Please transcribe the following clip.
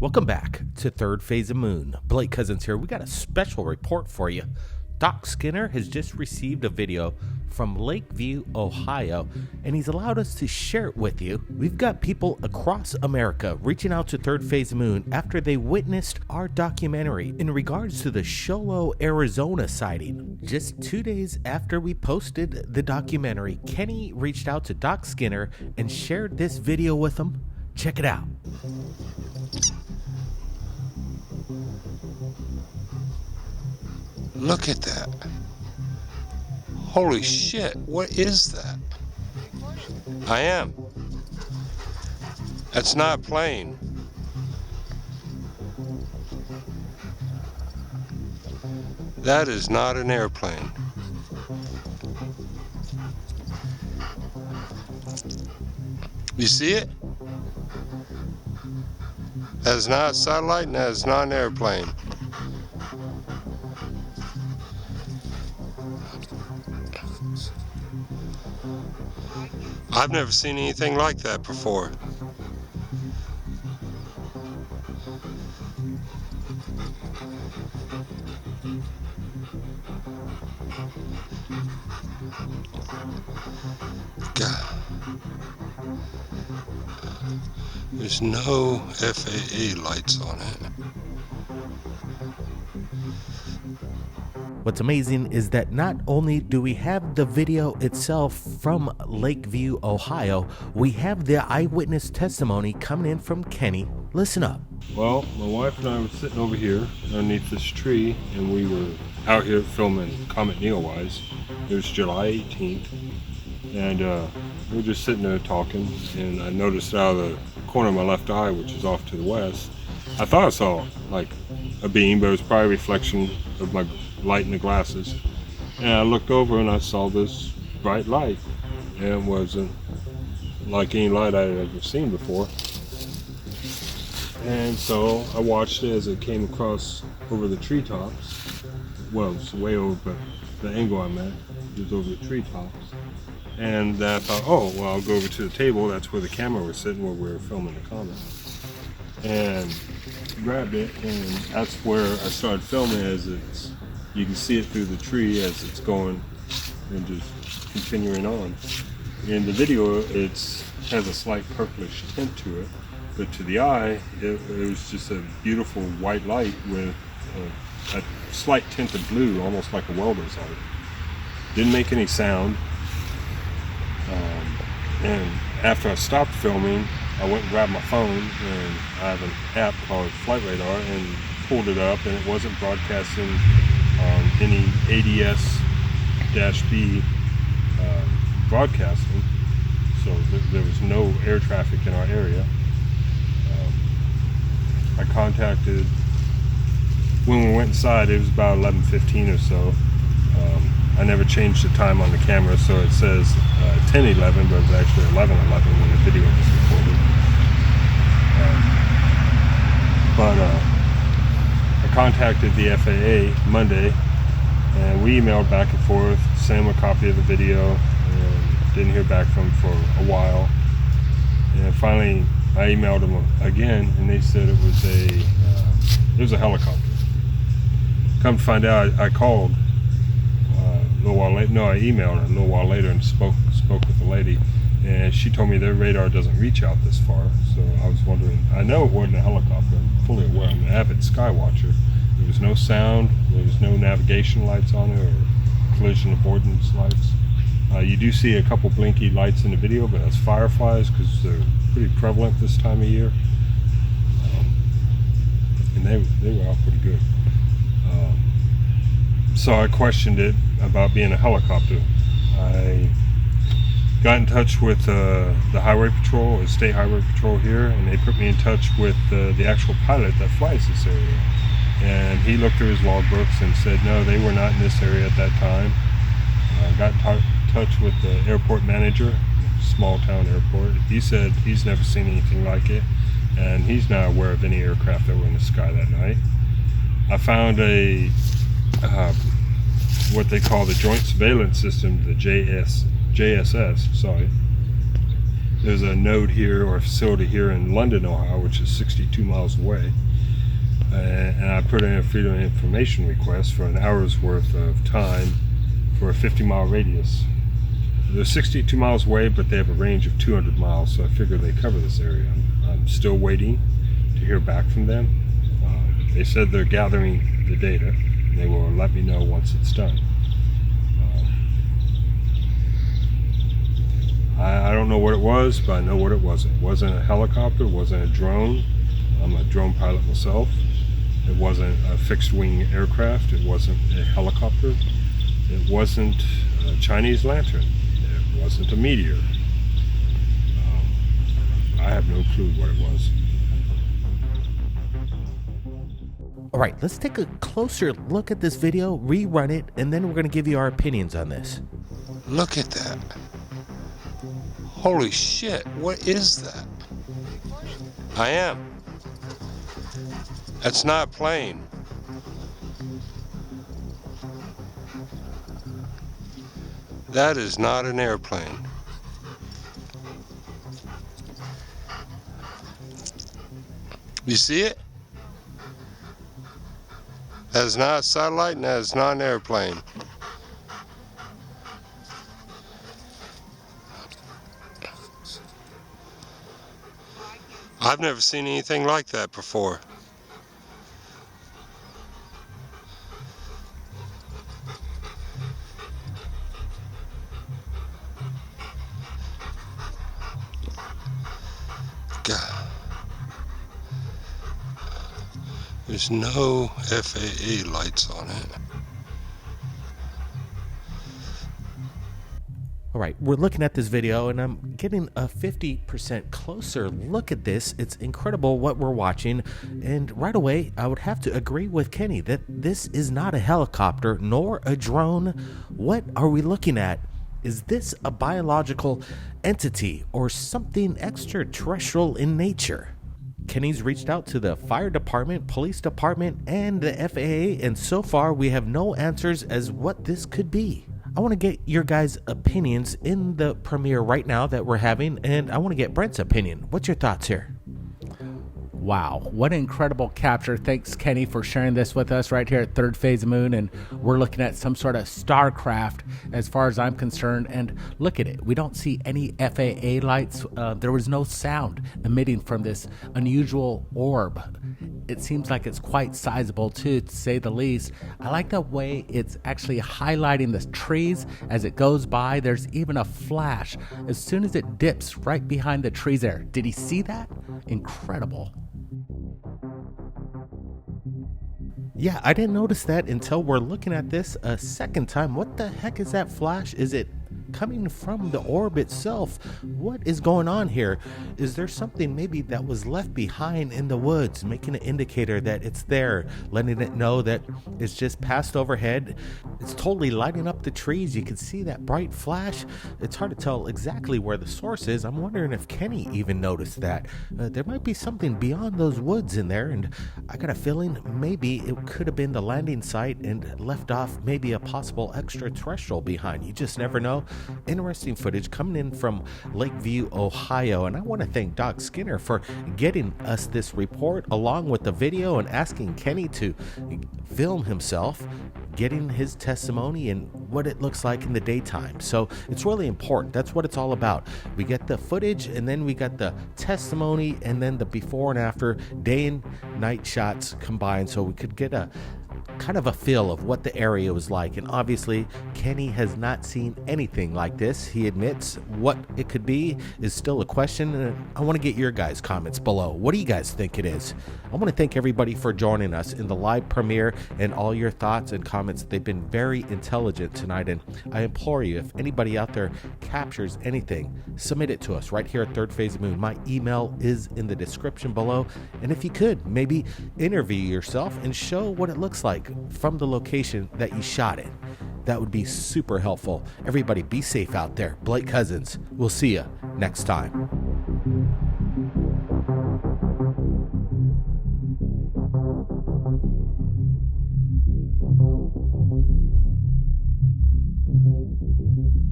Welcome back to Third Phase of Moon. Blake Cousins here. We got a special report for you. Doc Skinner has just received a video from Lakeview, Ohio, and he's allowed us to share it with you. We've got people across America reaching out to Third Phase of Moon after they witnessed our documentary in regards to the Sholo, Arizona sighting. Just 2 days after we posted the documentary, Kenny reached out to Doc Skinner and shared this video with him. Check it out. Look at that. Holy shit, what is that? I am. That's not a plane. That is not an airplane. You see it? That is not a satellite and that is not an airplane. I've never seen anything like that before. God. There's no FAA lights on it. What's amazing is that not only do we have the video itself from Lakeview, Ohio, we have the eyewitness testimony coming in from Kenny. Listen up. Well, my wife and I were sitting over here underneath this tree, and we were out here filming Comet Neowise. It was July 18th, and we were just sitting there talking, and I noticed out of the corner of my left eye, which is off to the west, I thought I saw like a beam, but it was probably a reflection of my light in the glasses. And I looked over and I saw this bright light, and it wasn't like any light I had ever seen before. And so I watched it as it came across over the treetops. Well, it's way over, but the angle I'm at is over the treetops. And then I thought, oh, well, I'll go over to the table. That's where the camera was sitting, where we were filming the comet. And grabbed it, and that's where I started filming. As it's, you can see it through the tree as it's going and just continuing on. In the video, it has a slight purplish tint to it, but to the eye, it was just a beautiful white light with a slight tint of blue, almost like a welder's light. Didn't make any sound. And after I stopped filming, I went and grabbed my phone, and I have an app called Flight Radar, and pulled it up, and it wasn't broadcasting any ADS-B broadcasting, so there was no air traffic in our area. I contacted, when we went inside, it was about 11:15 or so. I never changed the time on the camera, so it says 10:11, but it was actually 11:11 when the video was recorded. I contacted the FAA Monday, and we emailed back and forth, sent them a copy of the video, and didn't hear back from them for a while. And finally, I emailed them again, and they said it was a helicopter. Come to find out, I called a little while later. No, I emailed her a little while later and spoke with the lady, and she told me their radar doesn't reach out this far. So I was wondering, I know it wasn't a helicopter, I'm fully aware, I'm an avid sky watcher. There was no sound, there was no navigation lights on it or collision avoidance lights. You do see a couple blinky lights in the video, but that's fireflies because they're pretty prevalent this time of year. And they were out pretty good. So I questioned it about being a helicopter. I got in touch with the Highway Patrol, the State Highway Patrol here, and they put me in touch with the actual pilot that flies this area. And he looked through his logbooks and said, no, they were not in this area at that time. I got in touch with the airport manager, small town airport. He said he's never seen anything like it, and he's not aware of any aircraft that were in the sky that night. I found what they call the Joint Surveillance System, the JSS, sorry. There's a node here, or a facility here in London, Ohio, which is 62 miles away. And I put in a Freedom of Information request for an hour's worth of time for a 50-mile radius. They're 62 miles away, but they have a range of 200 miles, so I figure they cover this area. I'm still waiting to hear back from them. They said they're gathering the data, and they will let me know once it's done. I don't know what it was, but I know what it wasn't. It wasn't a helicopter, it wasn't a drone. I'm a drone pilot myself. It wasn't a fixed-wing aircraft, it wasn't a helicopter, it wasn't a Chinese lantern, it wasn't a meteor. I have no clue what it was. All right, let's take a closer look at this video, rerun it, and then we're going to give you our opinions on this. Look at that. Holy shit, what is that? I am. That's not a plane. That is not an airplane. You see it? That is not a satellite, and that is not an airplane. I've never seen anything like that before. God. There's no FAA lights on it. All right, we're looking at this video and I'm getting a 50% closer look at this. It's incredible what we're watching. And right away, I would have to agree with Kenny that this is not a helicopter nor a drone. What are we looking at? Is this a biological entity or something extraterrestrial in nature? Kenny's reached out to the fire department, police department, and the FAA, and so far we have no answers as what this could be. I want to get your guys' opinions in the premiere right now that we're having, and I want to get Brent's opinion. What's your thoughts here? Wow, what an incredible capture. Thanks, Kenny, for sharing this with us right here at Third Phase of Moon. And we're looking at some sort of starcraft as far as I'm concerned. And look at it. We don't see any FAA lights. There was no sound emitting from this unusual orb. It seems like it's quite sizable too, to say the least. I like the way it's actually highlighting the trees as it goes by. There's even a flash as soon as it dips right behind the trees there. Did he see that? Incredible. Yeah, I didn't notice that until we're looking at this a second time. What the heck is that flash? Is it coming from the orb itself? What is going on here? Is there something maybe that was left behind in the woods, making an indicator that it's there, letting it know that it's just passed overhead? It's totally lighting up the trees. You can see that bright flash. It's hard to tell exactly where the source is. I'm wondering if Kenny even noticed that. There might be something beyond those woods in there, and I got a feeling maybe it could have been the landing site and left off maybe a possible extraterrestrial behind. You just never know. Interesting footage coming in from Lakeview, Ohio, and I want to thank Doc Skinner for getting us this report along with the video and asking Kenny to film himself getting his testimony and what it looks like in the daytime. So it's really important. That's what it's all about. We get the footage and then we got the testimony and then the before and after day and night shots combined, so we could get a kind of a feel of what the area was like. And obviously Kenny has not seen anything like this. He admits what it could be is still a question, and I want to get your guys' comments below. What do you guys think it is? I want to thank everybody for joining us in the live premiere and all your thoughts and comments. They've been very intelligent tonight, and I implore you, if anybody out there captures anything, submit it to us right here at Third Phase of Moon. My email is in the description below, and if you could maybe interview yourself and show what it looks like from the location that you shot it, that would be super helpful. Everybody be safe out there. Blake Cousins, we'll see you next time.